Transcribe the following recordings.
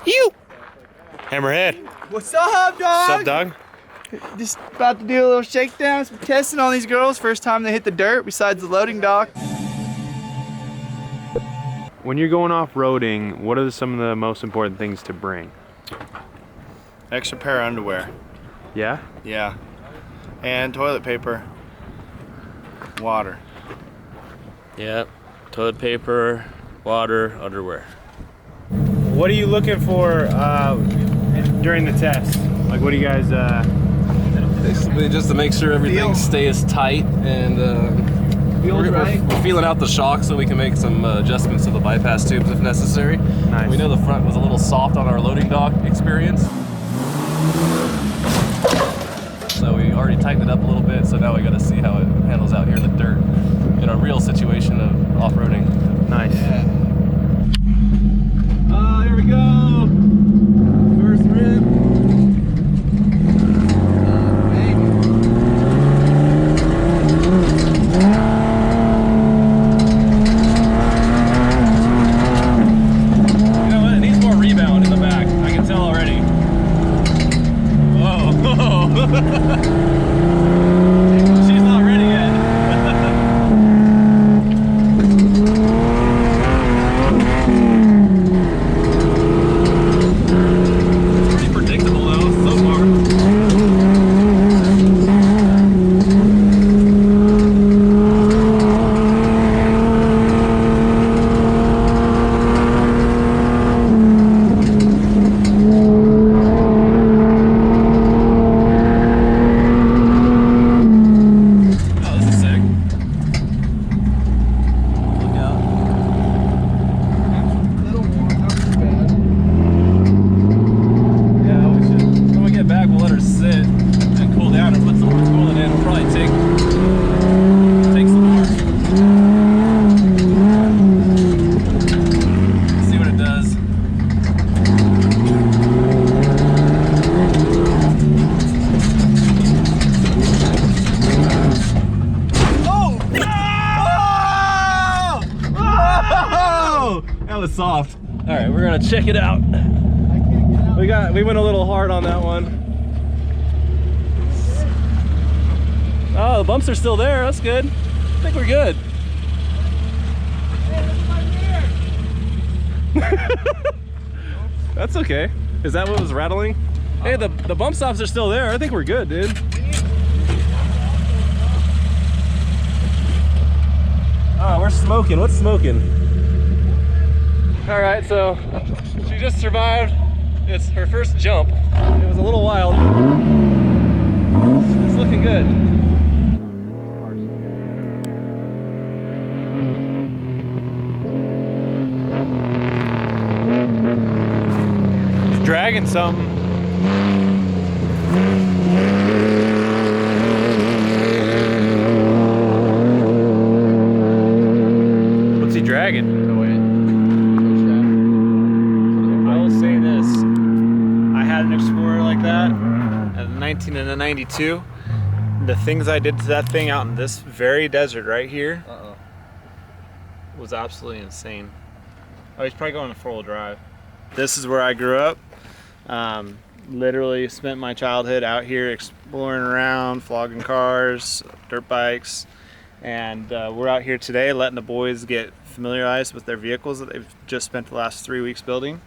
You. Hammerhead. What's up, dog? What's up, dog? Just about to do a little shakedown, some testing on these girls. First time they hit the dirt besides the loading dock. When you're going off-roading, what are some of the most important things to bring? Extra pair of underwear. Yeah? Yeah. And toilet paper. Water. Yep. Toilet paper, water, underwear. What are you looking for during the test? Like, what do you guys... Basically, just to make sure everything stays tight and we're feeling out the shock so we can make some adjustments to the bypass tubes if necessary. Nice. We know the front was a little soft on our loading dock experience. So we already tightened it up a little bit, so now we got to see how it handles out here in the dirt in a real situation of off-roading. Nice. Yeah. Here we go. First rib. You know what? It needs more rebound in the back. I can tell already. Whoa. She's not ready yet. Pretty predictable though, so far. Oh, this is sick. Look out. Yeah, we should. When we get back, we'll let her sit and cool down and put some more coolant in. We'll probably take some more. See what it does. Oh! That was soft. All right, we're gonna check it out. We went a little hard on that one. Oh, the bumps are still there. That's good. I think we're good. That's okay. Is that what was rattling? Hey, the bump stops are still there. I think we're good, dude. Oh, we're smoking. What's smoking? All right, so she just survived. It's her first jump. It was a little wild. It's looking good. It's dragging something. What's he dragging? I will say this. I had an Explorer like that at 19 and a 92. The things I did to that thing out in this very desert right here was absolutely insane. Oh, he's probably going to 4-wheel drive. This is where I grew up. Literally spent my childhood out here exploring around, flogging cars, dirt bikes, and we're out here today letting the boys get familiarized with their vehicles that they've just spent the last 3 weeks building.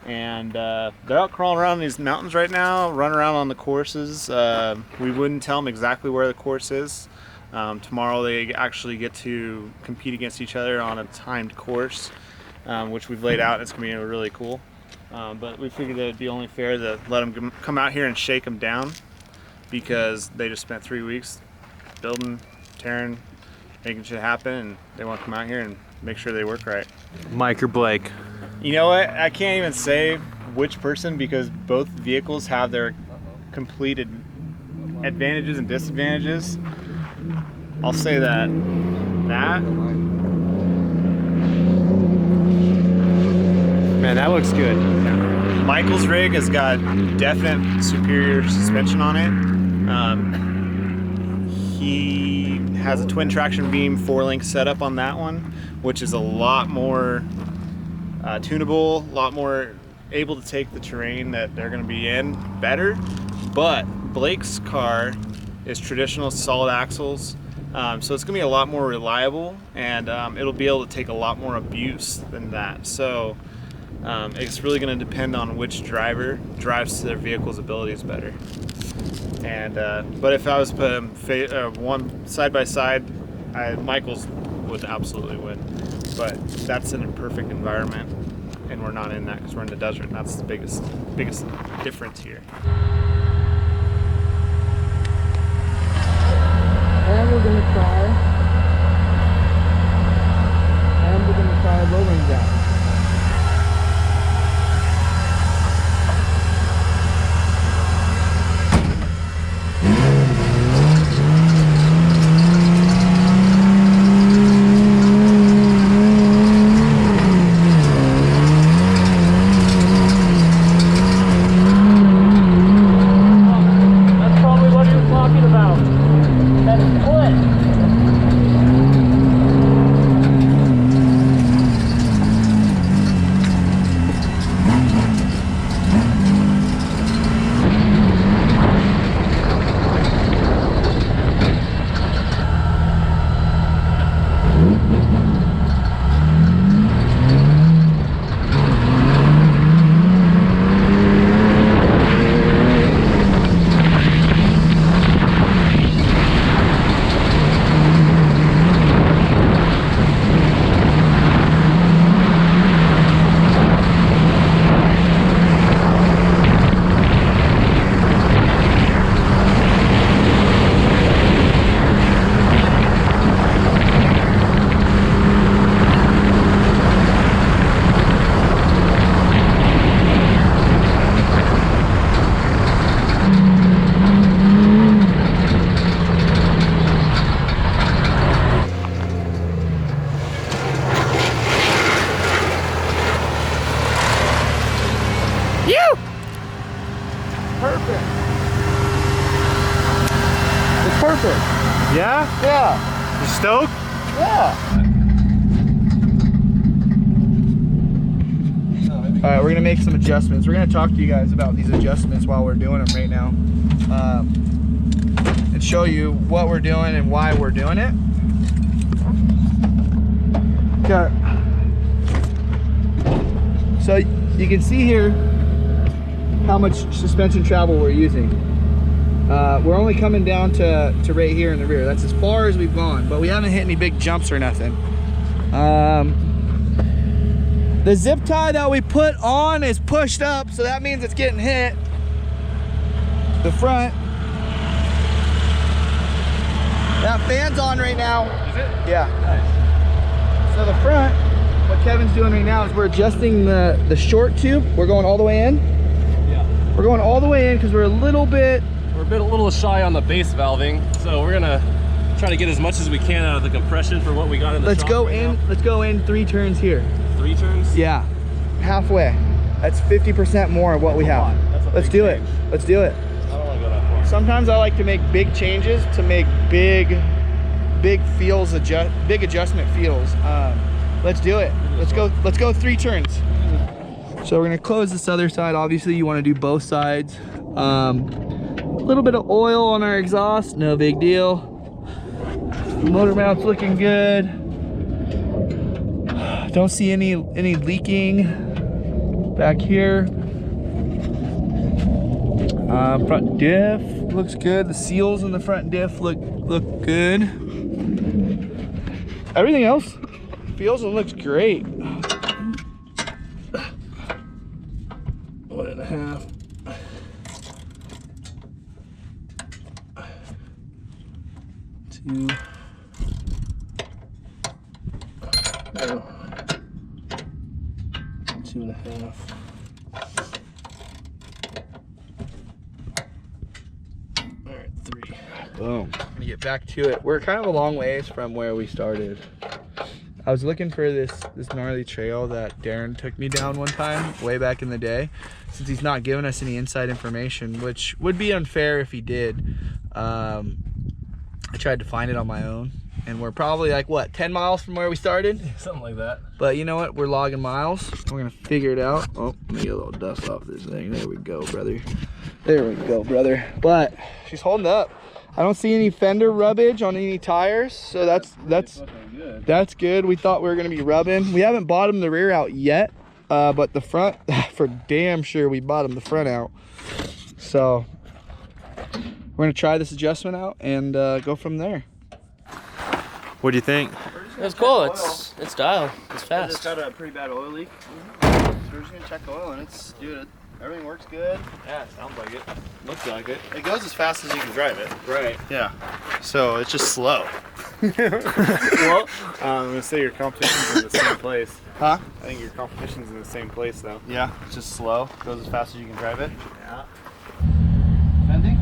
And they're out crawling around these mountains right now, running around on the courses. We wouldn't tell them exactly where the course is. Tomorrow they actually get to compete against each other on a timed course, which we've laid out. It's going to be really cool. But we figured it would be only fair to let them come out here and shake them down, because they just spent 3 weeks building, tearing, making shit happen, and they want to come out here and make sure they work right. Mike or Blake? You know what? I can't even say which person, because both vehicles have their completed advantages and disadvantages. I'll say that Man, that looks good. Michael's rig has got definite superior suspension on it. He has a twin traction beam 4-link setup on that one, which is a lot more tunable, a lot more able to take the terrain that they're going to be in better. But Blake's car is traditional solid axles, so it's going to be a lot more reliable, and it'll be able to take a lot more abuse than that. So it's really going to depend on which driver drives to their vehicle's abilities better. And but if I was to put them one side by side, Michael's would absolutely win. But that's in a perfect environment, and we're not in that because we're in the desert, and that's the biggest difference here. And we're gonna try lowering down. Perfect. It's perfect. Yeah? Yeah. You stoked? Yeah. All right, we're gonna make some adjustments. We're gonna talk to you guys about these adjustments while we're doing them right now, and show you what we're doing and why we're doing it. Okay. So you can see here how much suspension travel we're using. We're only coming down to right here in the rear. That's as far as we've gone, but we haven't hit any big jumps or nothing. The zip tie that we put on is pushed up, so that means it's getting hit. The front. That fan's on right now. Is it? Yeah. Nice. So the front, what Kevin's doing right now is we're adjusting the short tube. We're going all the way in. Yeah. We're going all the way in because we're a little shy on the base valving, so we're gonna try to get as much as we can out of the compression for what we got in the Let's go in 3 turns here. 3 turns? Yeah, halfway. That's 50% more of what we have. Let's do it. Let's do it. I don't want to go that far. Sometimes I like to make big changes to make big adjustment feels. Let's do it. Let's go 3 turns. So we're gonna close this other side. Obviously you want to do both sides. A little bit of oil on our exhaust, no big deal. Motor mount's looking good. Don't see any leaking back here. Front diff looks good. The seals in the front diff look good. Everything else feels and looks great. 1.5. No. 2.5. All right, 3. Boom. I'm gonna get back to it. We're kind of a long ways from where we started. I was looking for this gnarly trail that Darren took me down one time, way back in the day, since he's not giving us any inside information, which would be unfair if he did. I tried to find it on my own, and we're probably like what, 10 miles from where we started? Something like that. But you know what? We're logging miles. We're gonna figure it out. Oh, let me get a little dust off this thing. There we go, brother. There we go, brother. But she's holding up. I don't see any fender rubbage on any tires, so that's good. We thought we were gonna be rubbing. We haven't bottomed the rear out yet, but the front, for damn sure, we bottomed the front out. So we're gonna try this adjustment out and go from there. What do you think? It's cool. It's dialed. It's I just fast. got a pretty bad oil leak. So we're just gonna check the oil, and it's, dude, everything works good. Yeah, sounds like it. Looks like it. It goes as fast as you can drive it. Right. Yeah. So it's just slow. Well, I'm gonna say your competition's in the same place. Huh? I think your competition's in the same place though. Yeah. It's just slow. Goes as fast as you can drive it. Yeah. Bending?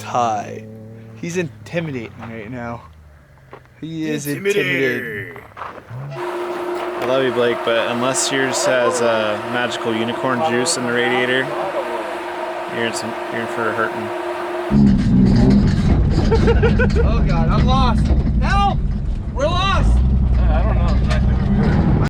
Ty. He's intimidating right now. He is intimidating. I love you, Blake, but unless yours has magical unicorn juice in the radiator, you're in for a hurting. Oh God, I'm lost.